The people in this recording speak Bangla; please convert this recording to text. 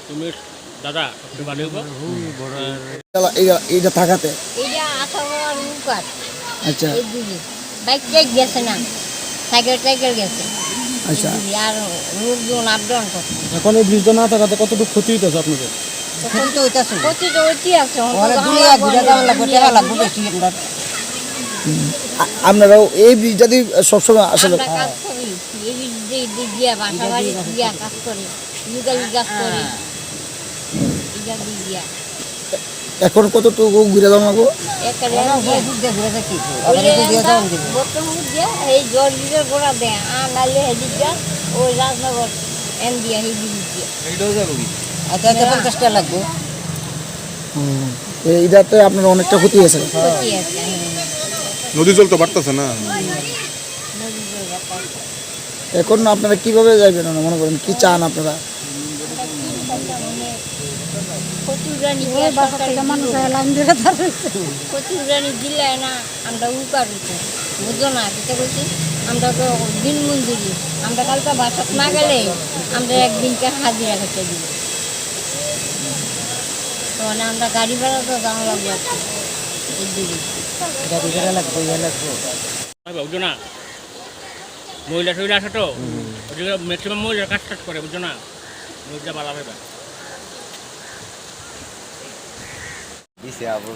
তুমি দাদা বাড়ি এইটা থাকাতে এটা আসার উকার আচ্ছা এই দিদি বাইক টেক গেছে না সাইকেল গেছে আচ্ছা আর লোকজন আপ ডাউন করছে এখন এই ব্রিজটা না থাকাতে কতটুকু ক্ষতি হইতেছে আপনাদের? ক্ষতি তো হইতাছে আছে আপনারাও এই ব্রিজটা দিয়ে সবসময় আসলে আমরা কাজ করি এই দিয়া বাসা বাড়ি দিয়া কাজ করি লুগালি কাজ করি এটা দিয়া এখন কতটুকু ঘুরে যাওয়া লাগবো এই জল দিদের গোড়া দেয় নালে হেদিকটা ওই রাজনগর এম দিয়া এই দিয়া আচ্ছা 50 টাকা লাগবে। এইটাতে আপনার অনেকটা ক্ষতি হয়েছে। ক্ষতি আছে নদী জল তো বাড়তেছে না, এখন আপনারা কিভাবে যাবেন মনে করেন, কি চান আপনারা? কচুরানি দিলে না আমরা উকার হইতে বুঝো না যেটা বলছি আমরা তো দিন মঞ্জুরি আমরা কালকে বাসাত না গেলে আমরা একদিনকে হাজিরা খেতে দিব মানে আমরা গাড়ি ভাড়া তো যাওয়া লাগবে আর কি একদিকে গাড়ি ভাড়া লাগবে বুঝছো না, মহিলা শরীর আসে তো ম্যাক্সিমাম মহিলার কাজ টাজ করে, বুঝছো না, মহিলা ভালো হবে। দিছে আবার